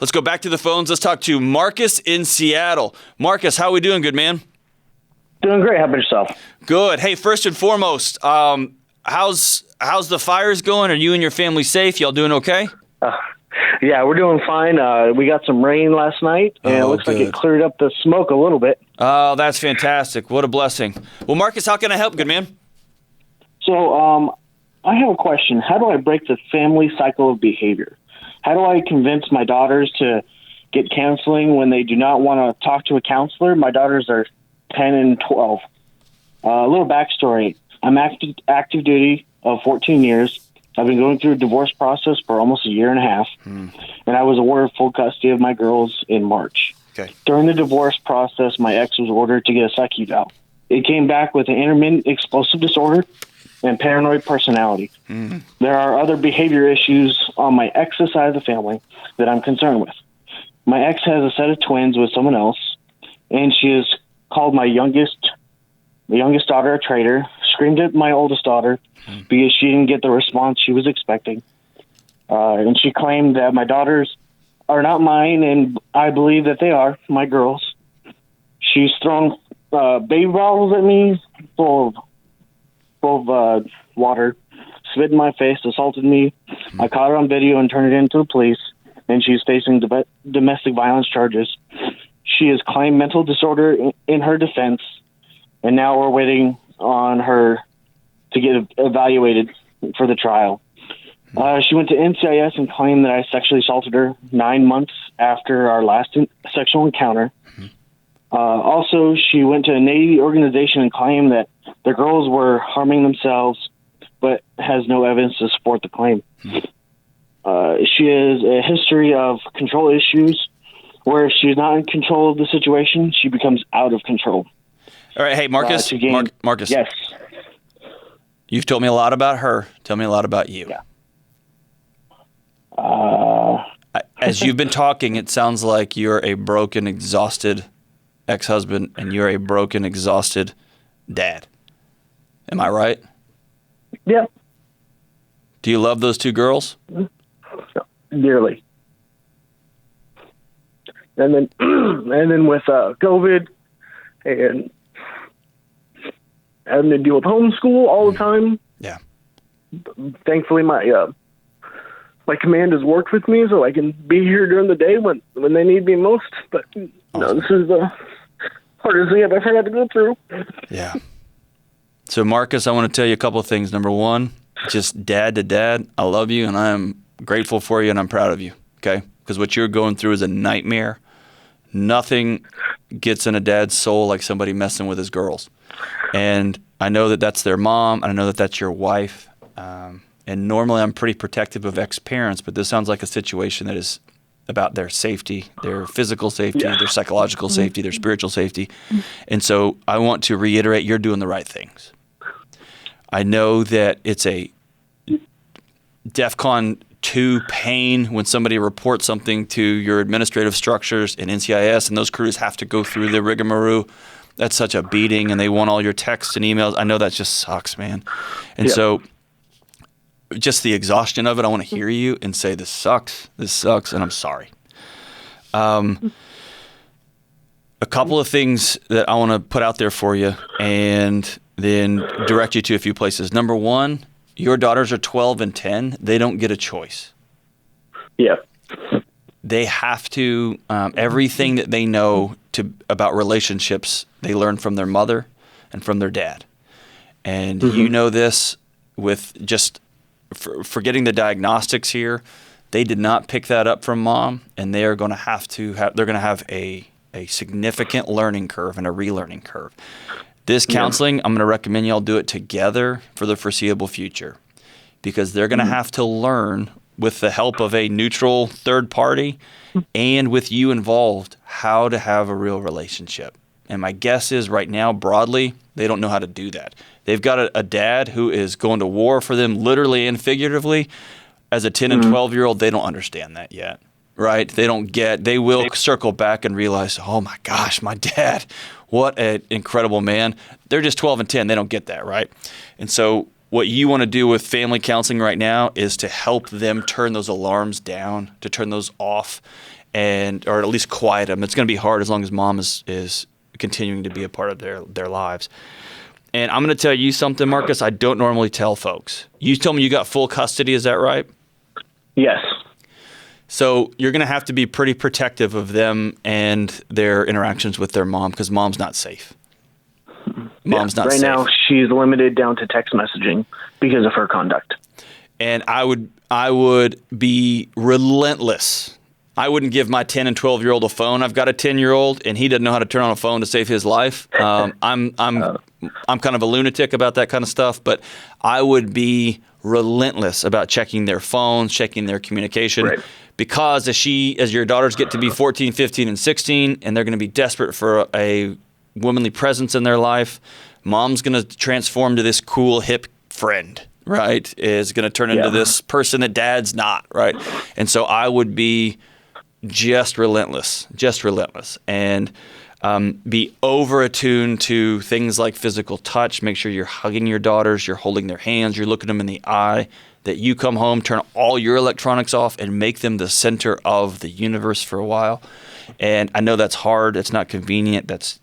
Let's go back to the phones. Let's talk to Marcus in Seattle. Marcus, how are we doing, good man? Doing great. How about yourself? Good. Hey, first and foremost, how's the fires going? Are you and your family safe? Y'all doing okay? Yeah, we're doing fine. We got some rain last night, and it looks like it cleared up the smoke a little bit. Oh, that's fantastic. What a blessing. Well, Marcus, how can I help, good man? So, I have a question. How do I break the family cycle of behavior? How do I convince my daughters to get counseling when they do not want to talk to a counselor? My daughters are 10 and 12. A little backstory. I'm active duty of 14 years. I've been going through a divorce process for almost a year and a half, and I was awarded full custody of my girls in March. Okay. During the divorce process, my ex was ordered to get a psych eval. It came back with an intermittent explosive disorder and paranoid personality. There are other behavior issues on my ex's side of the family that I'm concerned with. My ex has a set of twins with someone else, and she has called my youngest daughter a traitor, screamed at my oldest daughter because she didn't get the response she was expecting. And she claimed that my daughters are not mine, and I believe that they are my girls. She's thrown baby bottles at me full of water, spit in my face, assaulted me. I caught her on video and turned it into the police, and she's facing domestic violence charges. She has claimed mental disorder in her defense, and now we're waiting on her to get evaluated for the trial. She went to NCIS and claimed that I sexually assaulted her 9 months after our last sexual encounter. Also, she went to a Navy organization and claimed that the girls were harming themselves, but has no evidence to support the claim. She has a history of control issues, where if she's not in control of the situation, she becomes out of control. All right, hey, Marcus. Marcus. Yes. You've told me a lot about her. Tell me a lot about you. Yeah. As you've been talking, it sounds like you're a broken, exhausted ex-husband, and you're a broken, exhausted dad. Am I right? Yeah. Do you love those two girls? Dearly. And then with COVID and having to deal with homeschool all the time. Yeah. Thankfully, my command has worked with me, so I can be here during the day when they need me most. But no, this is the hardest thing I've ever had to go through. Yeah. So, Marcus, I want to tell you a couple of things. Number one, just dad to dad, I love you, and I am grateful for you, and I'm proud of you, okay? Because what you're going through is a nightmare. Nothing gets in a dad's soul like somebody messing with his girls. And I know that that's their mom, and I know that that's your wife. And normally I'm pretty protective of ex-parents, but this sounds like a situation that is about their safety, their physical safety, their psychological safety, their spiritual safety. And so I want to reiterate, you're doing the right things. I know that it's a DEFCON 2 pain when somebody reports something to your administrative structures in NCIS, and those crews have to go through the rigmarole. That's such a beating, and they want all your texts and emails. I know that just sucks, man. And so just the exhaustion of it, I want to hear you and say, this sucks, and I'm sorry. A couple of things that I want to put out there for you and then direct you to a few places. Number one, your daughters are 12 and 10. They don't get a choice. Yeah. They have to, everything that they know about relationships, they learn from their mother and from their dad. And you know this with just forgetting the diagnostics here. They did not pick that up from mom, and they are going to have a significant learning curve and a relearning curve. This counseling, I'm going to recommend y'all do it together for the foreseeable future, because they're going to have to learn with the help of a neutral third party and with you involved how to have a real relationship. And my guess is right now, broadly, they don't know how to do that. They've got a dad who is going to war for them literally and figuratively. As a 10 and 12-year-old, they don't understand that yet, right? They will circle back and realize, oh my gosh, my dad, what an incredible man. They're just 12 and 10. They don't get that, right? And so what you want to do with family counseling right now is to help them turn those alarms down, to turn those off, or at least quiet them. It's going to be hard as long as mom is continuing to be a part of their lives. And I'm going to tell you something, Marcus, I don't normally tell folks. You told me you got full custody, is that right? Yes. So you're going to have to be pretty protective of them and their interactions with their mom, because mom's not safe. Mom's not safe. Right now, she's limited down to text messaging because of her conduct. And I would be relentless. I wouldn't give my 10 and 12-year-old a phone. I've got a 10-year-old, and he doesn't know how to turn on a phone to save his life. I'm kind of a lunatic about that kind of stuff, but I would be relentless about checking their phones, checking their communication, right. Because as your daughters get to be 14, 15, and 16, and they're going to be desperate for a womanly presence in their life, mom's going to transform to this cool, hip friend, right? Is going to turn into this person that dad's not, right? And so I would be just relentless, and be over attuned to things like physical touch. Make sure you're hugging your daughters, you're holding their hands, you're looking them in the eye, that you come home, turn all your electronics off, and make them the center of the universe for a while. And I know that's hard. It's not convenient. That's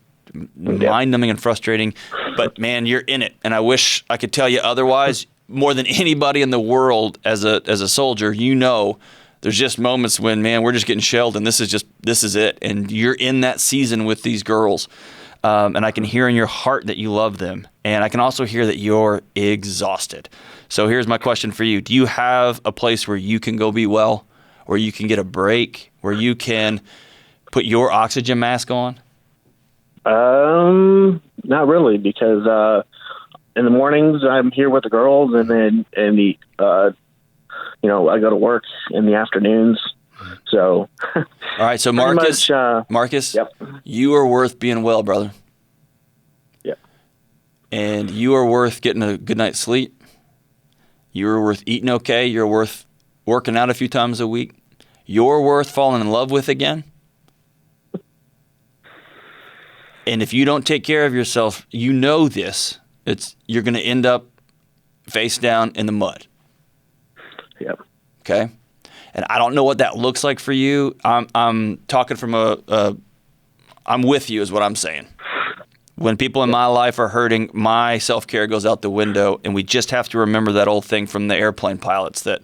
mind-numbing and frustrating. But, man, you're in it. And I wish I could tell you otherwise. More than anybody in the world as a soldier, you know, there's just moments when, man, we're just getting shelled, and this is it. And you're in that season with these girls. And I can hear in your heart that you love them. And I can also hear that you're exhausted. So here's my question for you. Do you have a place where you can go be well, where you can get a break, where you can put your oxygen mask on? Not really, because in the mornings I'm here with the girls, and then I go to work in the afternoons. So, all right. So Marcus, yep. You are worth being well, brother. Yep. And you are worth getting a good night's sleep. You're worth eating okay. You're worth working out a few times a week. You're worth falling in love with again. And if you don't take care of yourself, you know this. You're going to end up face down in the mud. Yep. Okay. And I don't know what that looks like for you. I'm talking from I'm with you is what I'm saying. When people in my life are hurting, my self-care goes out the window, and we just have to remember that old thing from the airplane pilots that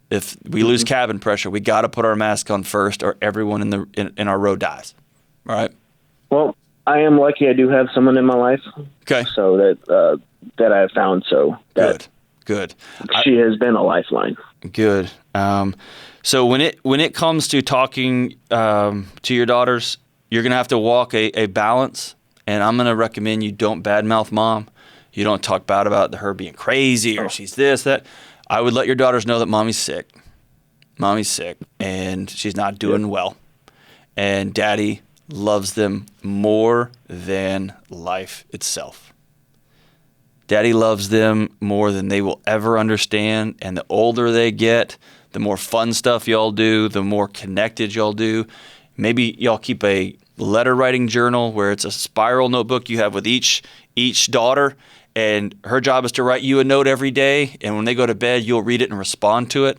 if we lose cabin pressure, we got to put our mask on first, or everyone in our row dies. All right? Well, I am lucky. I do have someone in my life. Okay. So that I have found. So good. She has been a lifeline. Good. So when it comes to talking to your daughters, you're going to have to walk a balance, and I'm going to recommend you don't badmouth mom. You don't talk bad about her being crazy or she's this, that. I would let your daughters know that mommy's sick. Mommy's sick, and she's not doing well. And daddy loves them more than life itself. Daddy loves them more than they will ever understand, and the older they get, the more fun stuff y'all do, the more connected y'all do. Maybe y'all keep a letter writing journal where it's a spiral notebook you have with each daughter, and her job is to write you a note every day, and when they go to bed, you'll read it and respond to it.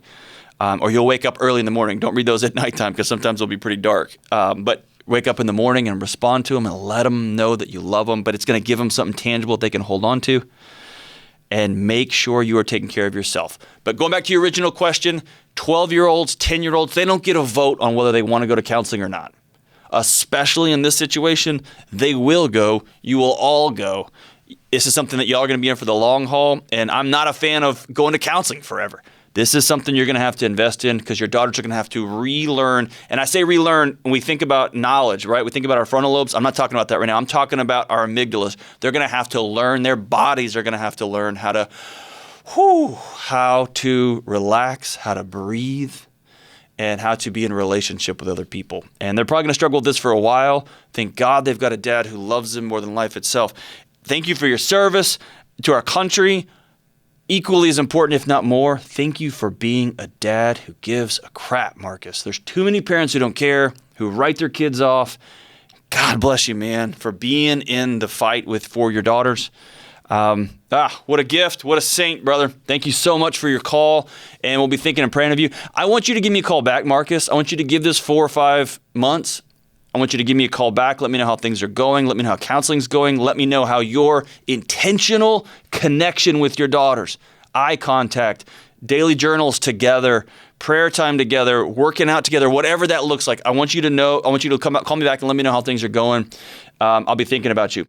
Or you'll wake up early in the morning. Don't read those at nighttime because sometimes they'll be pretty dark. But wake up in the morning and respond to them and let them know that you love them, but it's going to give them something tangible they can hold on to. And make sure you are taking care of yourself. But going back to your original question, 12-year-olds, 10-year-olds, they don't get a vote on whether they want to go to counseling or not. Especially in this situation, they will go. You will all go. This is something that y'all are going to be in for the long haul, and I'm not a fan of going to counseling forever. This is something you're going to have to invest in because your daughters are going to have to relearn. And I say relearn when we think about knowledge, right? We think about our frontal lobes. I'm not talking about that right now. I'm talking about our amygdalas. They're going to have to learn. Their bodies are going to have to learn how to relax, how to breathe, and how to be in a relationship with other people. And they're probably going to struggle with this for a while. Thank God they've got a dad who loves them more than life itself. Thank you for your service to our country. Equally as important, if not more, thank you for being a dad who gives a crap, Marcus. There's too many parents who don't care, who write their kids off. God bless you, man, for being in the fight for your daughters. What a gift. What a saint, brother. Thank you so much for your call, and we'll be thinking and praying of you. I want you to give me a call back, Marcus. I want you to give this 4 or 5 months. I want you to give me a call back. Let me know how things are going. Let me know how counseling's going. Let me know how your intentional connection with your daughters, eye contact, daily journals together, prayer time together, working out together, whatever that looks like. I want you to know. I want you to call me back and let me know how things are going. I'll be thinking about you.